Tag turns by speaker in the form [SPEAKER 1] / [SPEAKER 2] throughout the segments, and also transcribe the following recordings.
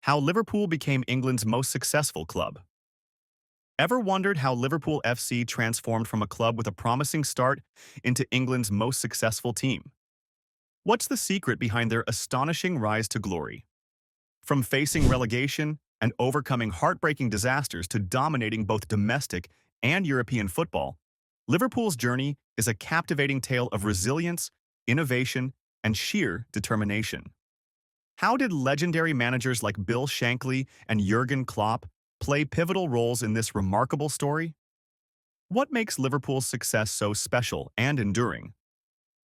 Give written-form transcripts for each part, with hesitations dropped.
[SPEAKER 1] How Liverpool became England's most successful club. Ever wondered how Liverpool FC transformed from a club with a promising start into England's most successful team? What's the secret behind their astonishing rise to glory? From facing relegation and overcoming heartbreaking disasters to dominating both domestic and European football, Liverpool's journey is a captivating tale of resilience, innovation, and sheer determination. How did legendary managers like Bill Shankly and Jurgen Klopp play pivotal roles in this remarkable story? What makes Liverpool's success so special and enduring?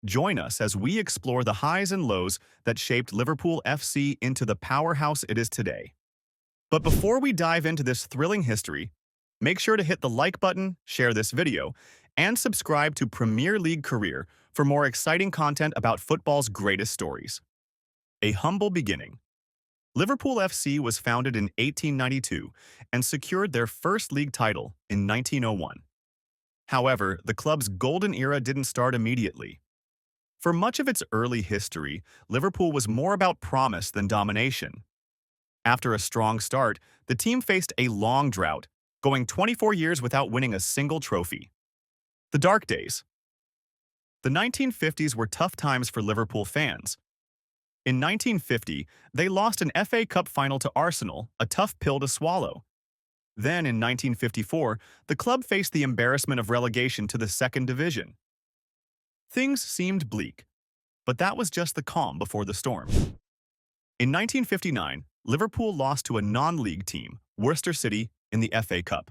[SPEAKER 1] Join us as we explore the highs and lows that shaped Liverpool FC into the powerhouse it is today. But before we dive into this thrilling history, make sure to hit the like button, share this video, and subscribe to Premier League Career for more exciting content about football's greatest stories. A humble beginning. Liverpool FC was founded in 1892 and secured their first league title in 1901. However, the club's golden era didn't start immediately. For much of its early history, Liverpool was more about promise than domination. After a strong start, the team faced a long drought, going 24 years without winning a single trophy. The dark days. The 1950s were tough times for Liverpool fans. In 1950, they lost an FA Cup final to Arsenal, a tough pill to swallow. Then, in 1954, the club faced the embarrassment of relegation to the second division. Things seemed bleak, but that was just the calm before the storm. In 1959, Liverpool lost to a non-league team, Worcester City, in the FA Cup.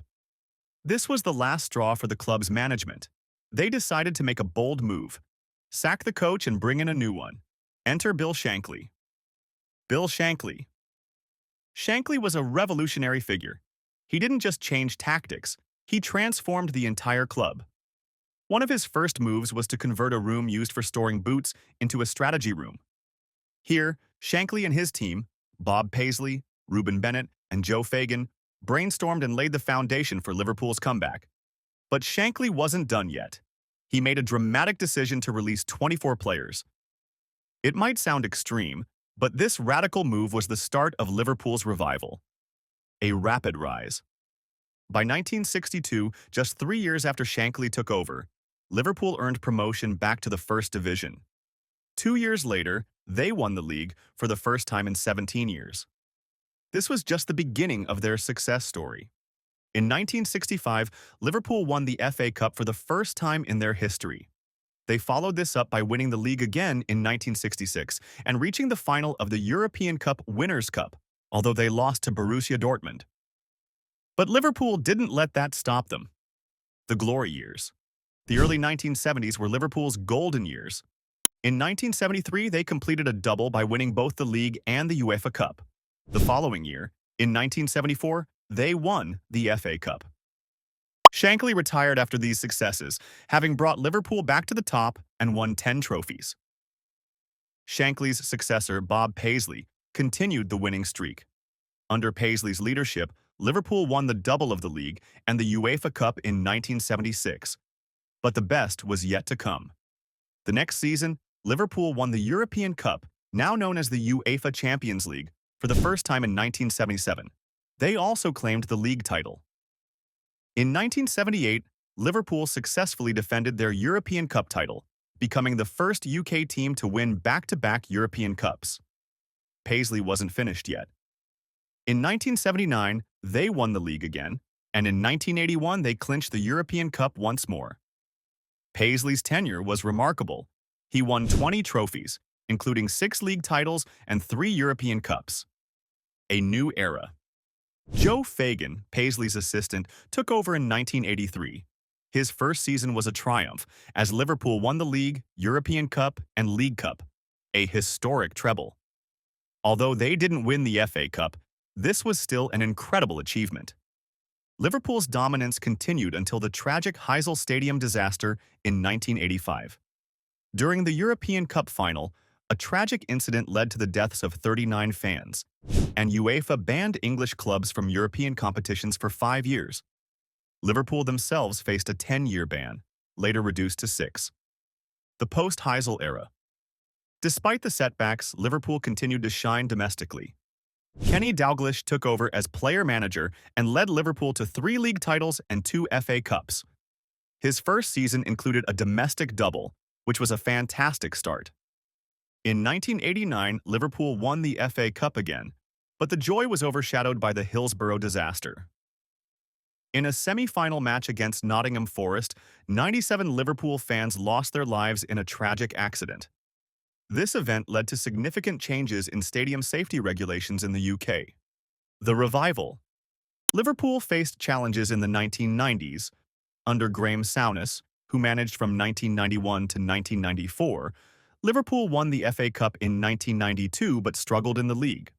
[SPEAKER 1] This was the last straw for the club's management. They decided to make a bold move, sack the coach and bring in a new one. Enter Bill Shankly. Bill Shankly. Shankly was a revolutionary figure. He didn't just change tactics, he transformed the entire club. One of his first moves was to convert a room used for storing boots into a strategy room. Here, Shankly and his team, Bob Paisley, Reuben Bennett, and Joe Fagan, brainstormed and laid the foundation for Liverpool's comeback. But Shankly wasn't done yet. He made a dramatic decision to release 24 players. It might sound extreme, but this radical move was the start of Liverpool's revival. A rapid rise. By 1962, just 3 years after Shankly took over, Liverpool earned promotion back to the First Division. 2 years later, they won the league for the first time in 17 years. This was just the beginning of their success story. In 1965, Liverpool won the FA Cup for the first time in their history. They followed this up by winning the league again in 1966 and reaching the final of the European Cup Winners' Cup, although they lost to Borussia Dortmund. But Liverpool didn't let that stop them. The glory years. The early 1970s were Liverpool's golden years. In 1973, they completed a double by winning both the league and the UEFA Cup. The following year, in 1974, they won the FA Cup. Shankly retired after these successes, having brought Liverpool back to the top and won 10 trophies. Shankly's successor, Bob Paisley, continued the winning streak. Under Paisley's leadership, Liverpool won the double of the league and the UEFA Cup in 1976. But the best was yet to come. The next season, Liverpool won the European Cup, now known as the UEFA Champions League, for the first time in 1977. They also claimed the league title. In 1978, Liverpool successfully defended their European Cup title, becoming the first UK team to win back-to-back European Cups. Paisley wasn't finished yet. In 1979, they won the league again, and in 1981 they clinched the European Cup once more. Paisley's tenure was remarkable. He won 20 trophies, including 6 league titles and 3 European Cups. A new era. Joe Fagan, Paisley's assistant, took over in 1983. His first season was a triumph, as Liverpool won the league, European Cup, and League Cup, a historic treble. Although they didn't win the FA Cup, this was still an incredible achievement. Liverpool's dominance continued until the tragic Heysel Stadium disaster in 1985. During the European Cup final, a tragic incident led to the deaths of 39 fans, and UEFA banned English clubs from European competitions for 5 years. Liverpool themselves faced a 10-year ban, later reduced to 6. The Post Heysel Era. Despite the setbacks, Liverpool continued to shine domestically. Kenny Dalglish took over as player-manager and led Liverpool to 3 league titles and 2 FA Cups. His first season included a domestic double, which was a fantastic start. In 1989, Liverpool won the FA Cup again, but the joy was overshadowed by the Hillsborough disaster. In a semi-final match against Nottingham Forest, 97 Liverpool fans lost their lives in a tragic accident. This event led to significant changes in stadium safety regulations in the UK. The revival. Liverpool faced challenges in the 1990s. Under Graham Souness, who managed from 1991 to 1994, Liverpool won the FA Cup in 1992 but struggled in the league.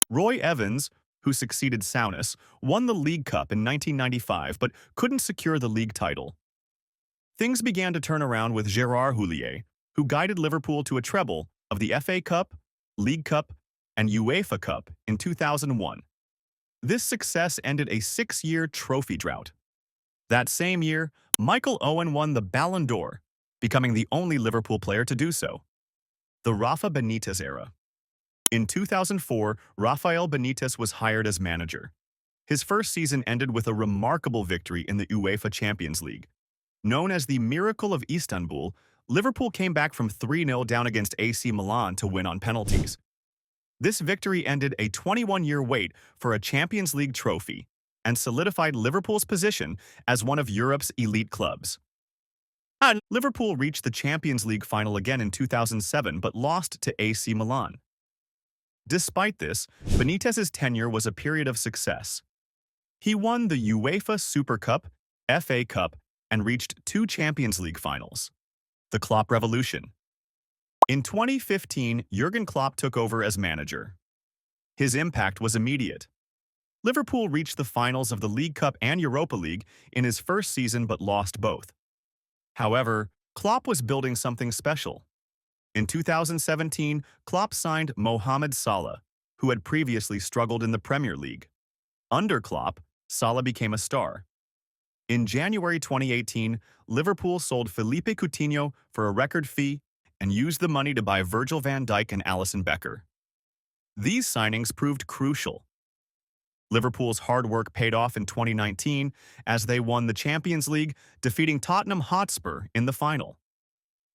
[SPEAKER 1] Roy Evans, who succeeded Souness, won the League Cup in 1995 but couldn't secure the league title. Things began to turn around with Gérard Houllier, who guided Liverpool to a treble of the FA Cup, League Cup, and UEFA Cup in 2001. This success ended a 6-year trophy drought. That same year, Michael Owen won the Ballon d'Or, becoming the only Liverpool player to do so. The Rafa Benitez Era. In 2004, Rafael Benitez was hired as manager. His first season ended with a remarkable victory in the UEFA Champions League. Known as the Miracle of Istanbul, Liverpool came back from 3-0 down against AC Milan to win on penalties. This victory ended a 21-year wait for a Champions League trophy and solidified Liverpool's position as one of Europe's elite clubs. Liverpool reached the Champions League final again in 2007 but lost to AC Milan. Despite this, Benitez's tenure was a period of success. He won the UEFA Super Cup, FA Cup, and reached 2 Champions League finals. The Klopp Revolution. In 2015, Jurgen Klopp took over as manager. His impact was immediate. Liverpool reached the finals of the League Cup and Europa League in his first season but lost both. However, Klopp was building something special. In 2017, Klopp signed Mohamed Salah, who had previously struggled in the Premier League. Under Klopp, Salah became a star. In January 2018, Liverpool sold Felipe Coutinho for a record fee and used the money to buy Virgil van Dijk and Alisson Becker. These signings proved crucial. Liverpool's hard work paid off in 2019 as they won the Champions League, defeating Tottenham Hotspur in the final.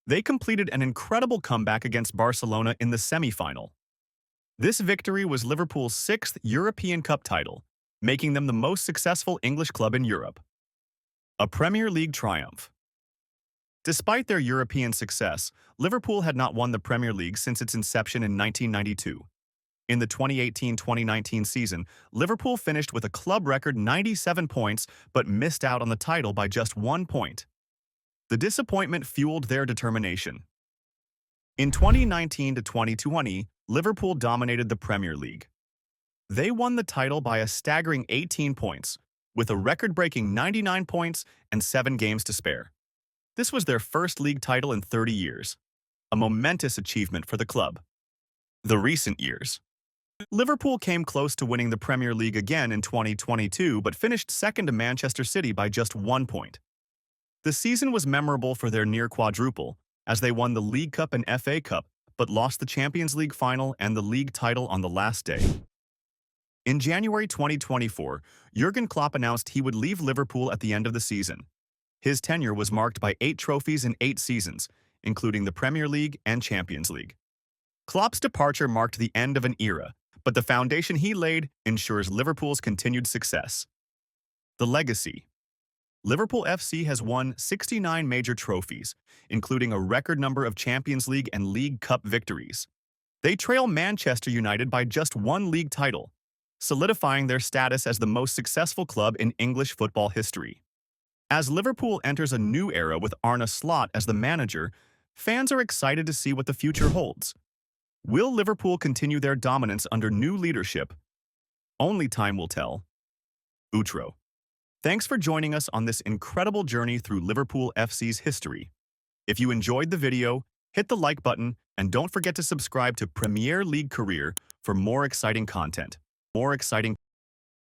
[SPEAKER 1] They completed an incredible comeback against Barcelona in the semi-final. This victory was Liverpool's 6th European Cup title, making them the most successful English club in Europe. A Premier League triumph. Despite their European success, Liverpool had not won the Premier League since its inception in 1992. In the 2018-2019 season, Liverpool finished with a club record 97 points but missed out on the title by just 1 point. The disappointment fueled their determination. In 2019-2020, Liverpool dominated the Premier League. They won the title by a staggering 18 points, with a record-breaking 99 points and 7 games to spare. This was their first league title in 30 years, a momentous achievement for the club. The recent years. Liverpool came close to winning the Premier League again in 2022 but finished second to Manchester City by just 1 point. The season was memorable for their near quadruple, as they won the League Cup and FA Cup but lost the Champions League final and the league title on the last day. In January 2024, Jurgen Klopp announced he would leave Liverpool at the end of the season. His tenure was marked by 8 trophies in 8 seasons, including the Premier League and Champions League. Klopp's departure marked the end of an era, but the foundation he laid ensures Liverpool's continued success. The legacy. Liverpool FC has won 69 major trophies, including a record number of Champions League and League Cup victories. They trail Manchester United by just 1 league title, solidifying their status as the most successful club in English football history. As Liverpool enters a new era with Arne Slot as the manager, fans are excited to see what the future holds. Will Liverpool continue their dominance under new leadership? Only time will tell. Outro. Thanks for joining us on this incredible journey through Liverpool FC's history. If you enjoyed the video, hit the like button and don't forget to subscribe to Premier League Career for more exciting content.